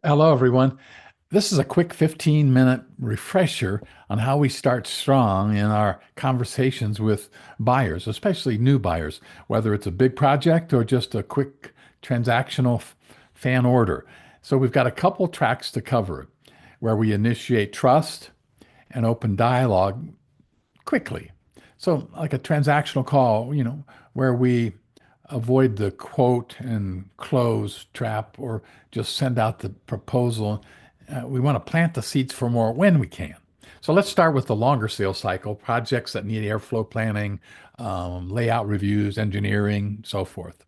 Hello, everyone. This is a quick 15-minute refresher on how we start strong in our conversations with buyers, especially new buyers, whether it's a big project or just a quick transactional fan order. So we've got a couple tracks to cover where we initiate trust and open dialogue quickly. So, like a transactional call, where we avoid the quote and close trap or just send out the proposal. We want to plant the seeds for more when we can. So, let's start with the longer sales cycle projects that need airflow planning, layout reviews, engineering, so forth.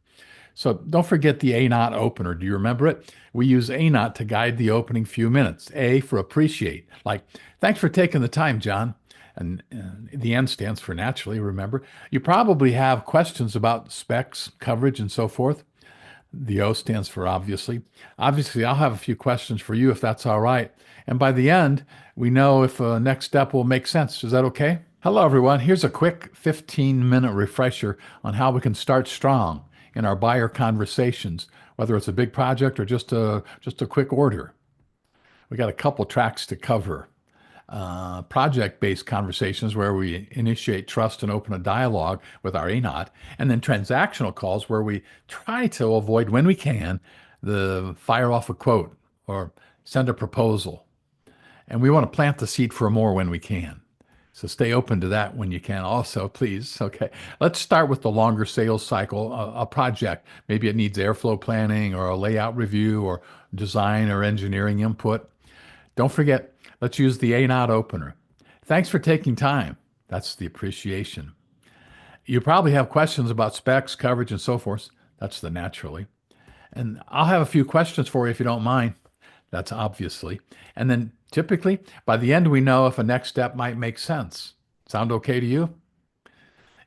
So don't forget the A naught opener. Do you remember it? We use A naught to guide the opening few minutes. A for appreciate, like, thanks for taking the time, John. And the N stands for naturally, remember. You probably have questions about specs, coverage, and so forth. The O stands for obviously. Obviously, I'll have a few questions for you if that's all right. And by the end, we know if a next step will make sense. Is that okay? Hello, everyone. Here's a quick 15-minute refresher on how we can start strong in our buyer conversations, whether it's a big project or just a quick order. We got a couple tracks to cover. Project-based conversations where we initiate trust and open a dialogue with our ANOT, and then transactional calls where we try to avoid, when we can, the fire off a quote or send a proposal. And we want to plant the seed for more when we can. So stay open to that when you can also, please. Okay. Let's start with the longer sales cycle, a project. Maybe it needs airflow planning or a layout review or design or engineering input. Don't forget, let's use the A naught opener. Thanks for taking time. That's the appreciation. You probably have questions about specs, coverage, and so forth. That's the naturally. And I'll have a few questions for you if you don't mind. That's obviously. And then typically, by the end, we know if a next step might make sense. Sound okay to you?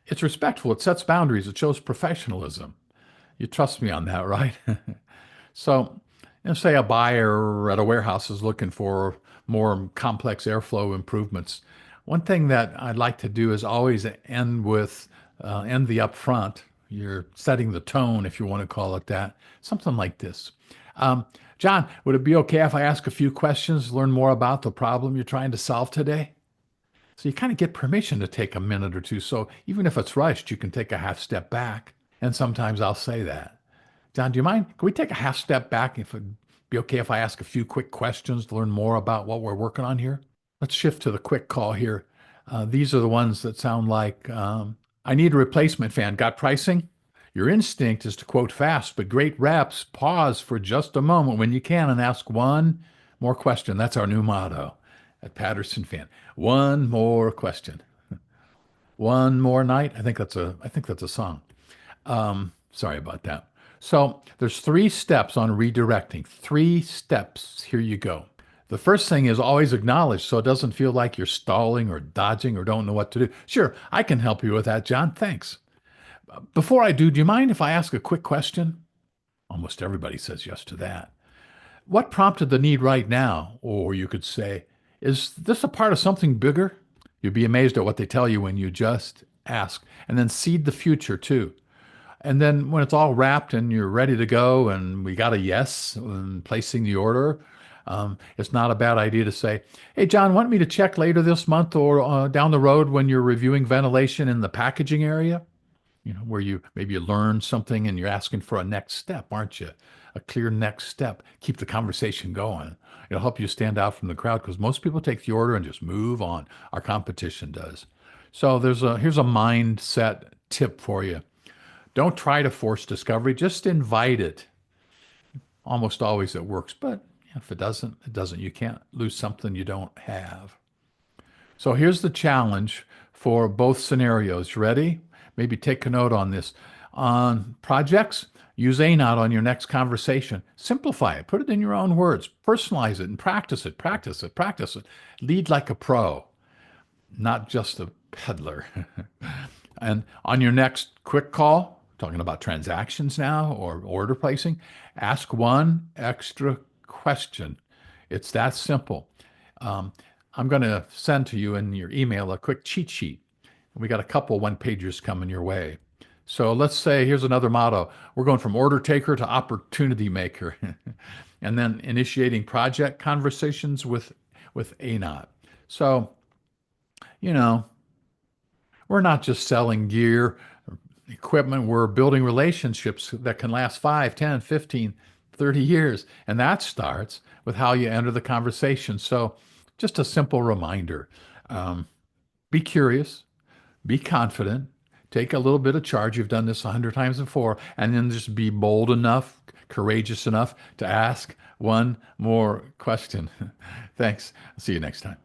It's respectful, it sets boundaries, it shows professionalism. You trust me on that, right? So, say a buyer at a warehouse is looking for more complex airflow improvements. One thing that I'd like to do is always end the upfront. You're setting the tone, if you want to call it that. Something like this. Um, John, would it be okay if I ask a few questions, learn more about the problem you're trying to solve today? So you kind of get permission to take a minute or two. So even if it's rushed, you can take a half step back. And sometimes I'll say that. John, do you mind? Can we take a half step back if it'd be okay if I ask a few quick questions to learn more about what we're working on here? Let's shift to the quick call here. These are the ones that sound like I need a replacement fan. Got pricing? Your instinct is to quote fast, but great reps. Pause for just a moment when you can and ask one more question. That's our new motto at Patterson Fan. One more question. One more night. I think that's a song. Sorry about that. So there's three steps on redirecting. Three steps. Here you go. The first thing is always acknowledge so it doesn't feel like you're stalling or dodging or don't know what to do. Sure, I can help you with that, John. Thanks. Before I do you mind if I ask a quick question? Almost everybody says yes to that. What prompted the need right now? Or you could say, is this a part of something bigger? You'd be amazed at what they tell you when you just ask. And then seed the future too. And then when it's all wrapped and you're ready to go and we got a yes and placing the order, it's not a bad idea to say, hey, John, want me to check later this month or down the road when you're reviewing ventilation in the packaging area? Where you maybe you learn something and you're asking for a next step, aren't you? A clear next step. Keep the conversation going. It'll help you stand out from the crowd because most people take the order and just move on. Our competition does. So here's a mindset tip for you. Don't try to force discovery, just invite it. Almost always it works, but if it doesn't, it doesn't. You can't lose something you don't have. So here's the challenge for both scenarios. Ready? Maybe take a note on this. On projects, use ANOT on your next conversation. Simplify it, put it in your own words, personalize it, and practice it, practice it, practice it. Lead like a pro, not just a peddler. And on your next quick call, talking about transactions now or order placing, ask one extra question. It's that simple. Um, I'm going to send to you in your email a quick cheat sheet. We got a couple one pagers coming your way. So let's say here's another motto. We're going from order taker to opportunity maker. and then initiating project conversations with ANOT. So, you know, we're not just selling gear, equipment, we're building relationships that can last 5, 10, 15, 30 years. And that starts with how you enter the conversation. So, just a simple reminder, um, be curious, be confident, take a little bit of charge. You've done this 100 times before, and then just be bold enough, courageous enough to ask one more question. Thanks. See you next time.